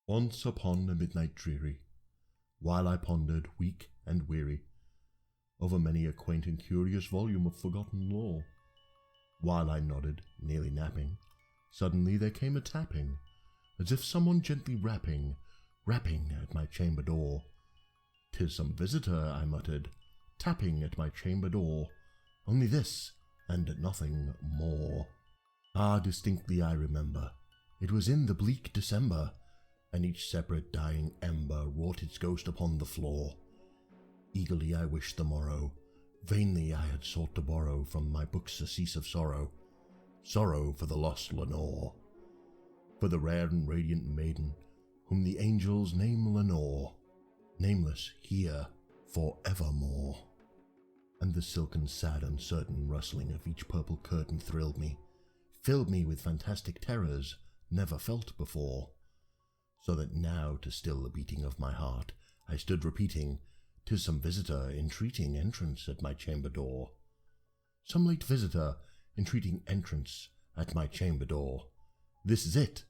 Once upon a midnight dreary, while I pondered, weak and weary, over many a quaint and curious volume of forgotten lore, while I nodded, nearly napping, suddenly there came a tapping, as if someone gently rapping at my chamber door. "'Tis some visitor," I muttered, "tapping at my chamber door, only this, and nothing more." Ah, distinctly I remember, it was in the bleak December, and each separate dying ember wrought its ghost upon the floor. Eagerly I wished the morrow, vainly I had sought to borrow from my book surcease of sorrow for the lost Lenore, for the rare and radiant maiden whom the angels name Lenore, nameless here for evermore. And the silken, sad, uncertain rustling of each purple curtain thrilled me, filled me with fantastic terrors never felt before, so that now to still the beating of my heart I stood repeating, "'Tis some visitor entreating entrance at my chamber door. Some late visitor entreating entrance at my chamber door. This is it,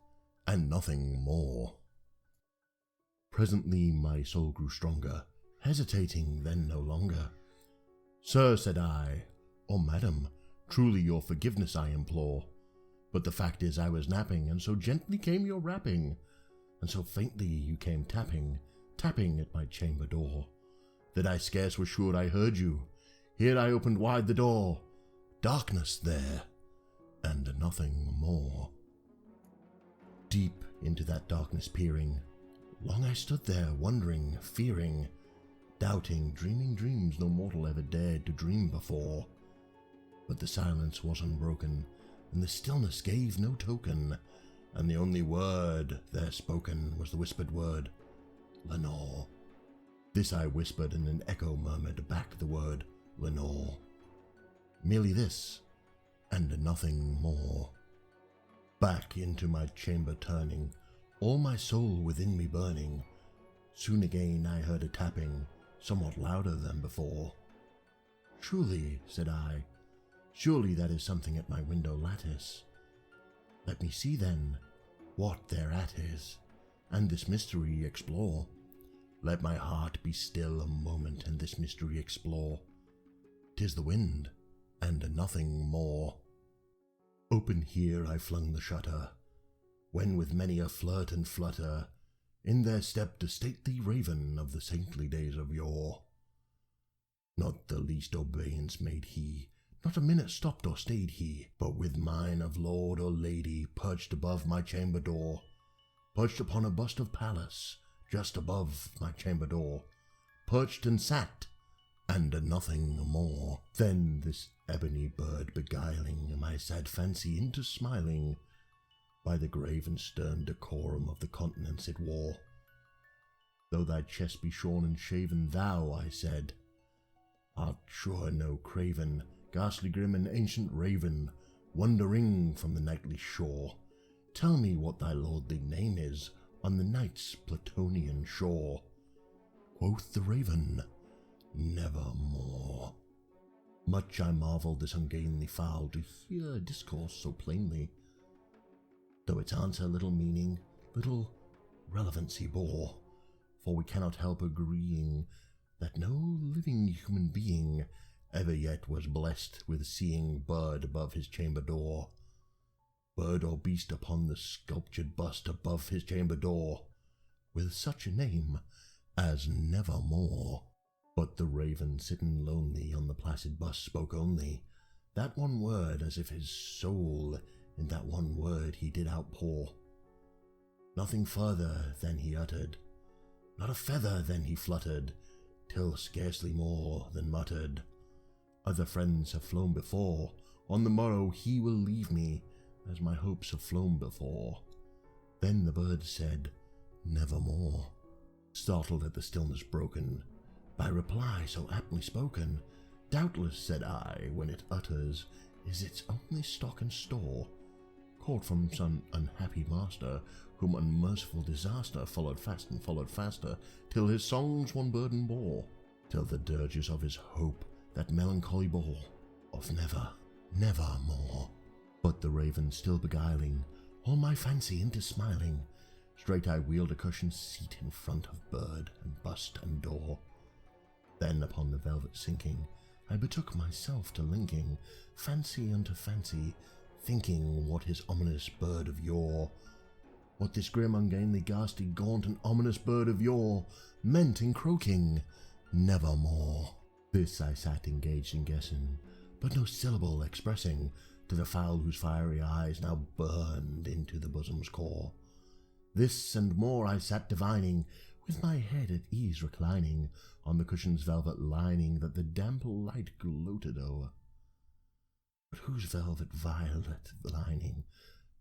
and nothing more." Presently my soul grew stronger, hesitating then no longer. "Sir," said I, "or madam, truly your forgiveness I implore, but the fact is I was napping, and so gently came your rapping, and so faintly you came tapping at my chamber door, that I scarce was sure I heard you. Here I opened wide the door, darkness there, and nothing more." Deep into that darkness peering, long I stood there, wondering, fearing, doubting, dreaming dreams no mortal ever dared to dream before. But the silence was unbroken, and the stillness gave no token, and the only word there spoken was the whispered word, "Lenore." This I whispered, and an echo murmured back the word, "Lenore." Merely this, and nothing more. Back into my chamber turning, all my soul within me burning, soon again I heard a tapping, somewhat louder than before. "Truly," said I, "surely that is something at my window lattice. Let me see then what thereat is, and this mystery explore. Let my heart be still a moment and this mystery explore. 'Tis the wind, and nothing more." Open here I flung the shutter, when with many a flirt and flutter, in there stepped a stately raven of the saintly days of yore. Not the least obeisance made he, not a minute stopped or stayed he, but with mine of lord or lady perched above my chamber door, perched upon a bust of Pallas, just above my chamber door, perched and sat, and nothing more. Then this ebony bird beguiling my sad fancy into smiling, by the grave and stern decorum of the countenance it wore. "Though thy chest be shorn and shaven, thou," I said, "art sure no craven, ghastly grim and ancient raven, wandering from the nightly shore. Tell me what thy lordly name is on the night's Plutonian shore." Quoth the raven, "Nevermore." Much I marvelled this ungainly fowl to hear discourse so plainly, though its answer little meaning, little relevancy bore, for we cannot help agreeing that no living human being ever yet was blessed with seeing bird above his chamber door, bird or beast upon the sculptured bust above his chamber door, with such a name as Nevermore. But the raven sitting lonely on the placid bust spoke only that one word, as if his soul in that one word he did outpour. Nothing further than he uttered, not a feather then he fluttered, till scarcely more than muttered, "Other friends have flown before, on the morrow he will leave me, as my hopes have flown before." Then the bird said, "Nevermore." Startled at the stillness broken by reply so aptly spoken, "Doubtless," said I, "when it utters is its only stock and store, caught from some unhappy master, whom unmerciful disaster followed fast and followed faster, till his songs one burden bore, till the dirges of his hope that melancholy bore, of never, nevermore." But the raven still beguiling all my fancy into smiling, Straight I wheeled a cushioned seat in front of bird and bust and door. Then upon the velvet sinking, I betook myself to linking fancy unto fancy, thinking what his ominous bird of yore, what this grim, ungainly, ghastly, gaunt, and ominous bird of yore meant in croaking, nevermore. This I sat engaged in guessing, but no syllable expressing to the fowl whose fiery eyes now burned into the bosom's core. This and more I sat divining, with my head at ease reclining on the cushion's velvet lining that the damp light gloated o'er. But whose velvet violet lining,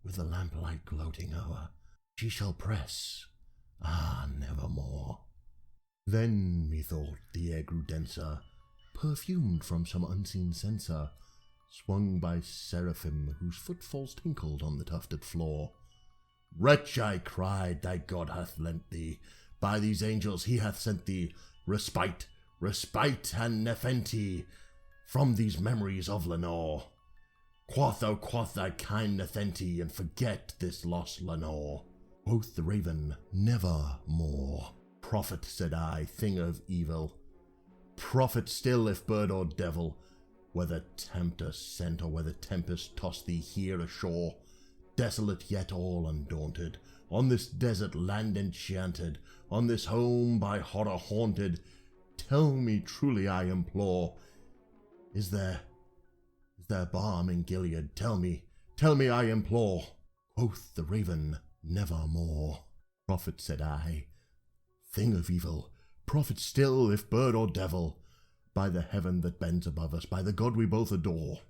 with the lamplight gloating o'er, she shall press, nevermore. Then, methought, the air grew denser, perfumed from some unseen censer, swung by seraphim whose footfalls tinkled on the tufted floor. Wretch, I cried, thy God hath lent thee, by these angels he hath sent thee, respite, respite, and nepenthe, from these memories of Lenore. Quoth thy kind Nepenthe, and forget this lost Lenore. Quoth the raven, never more. Prophet, said I, thing of evil, prophet still if bird or devil, whether tempter sent or whether tempest tossed thee here ashore, desolate yet all undaunted, on this desert land enchanted, on this home by horror haunted, tell me truly I implore, is there balm in Gilead? Tell me I implore. Quoth the raven, nevermore. Prophet, said I, thing of evil, prophet still if bird or devil, by the heaven that bends above us, by the God we both adore,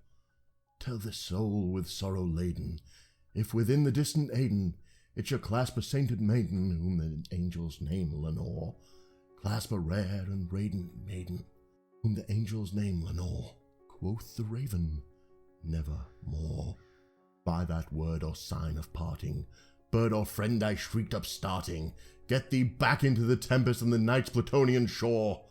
tell this soul with sorrow laden, if within the distant Aidenn it shall clasp a sainted maiden, whom the angels name Lenore, clasp a rare and radiant maiden, whom the angels name Lenore. Quoth the raven, nevermore. By that word or sign of parting, bird or friend, I shrieked up starting, get thee back into the tempest and the night's Plutonian shore.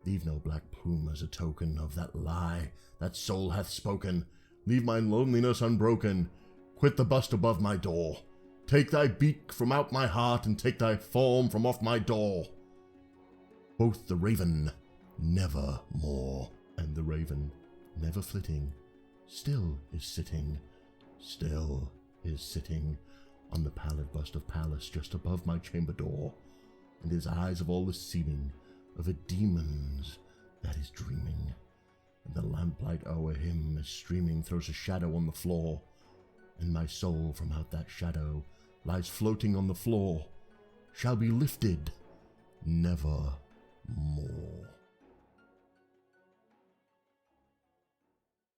Leave no black plume as a token of that lie that soul hath spoken. Leave my loneliness unbroken. Quit the bust above my door. Take thy beak from out my heart, and take thy form from off my door. Quoth the raven, nevermore. And the raven, never flitting, still is sitting on the pallid bust of Pallas just above my chamber door, and his eyes of all the seeming of a demon's that is dreaming, and the lamplight o'er him is streaming throws a shadow on the floor, and my soul from out that shadow lies floating on the floor, shall be lifted never more.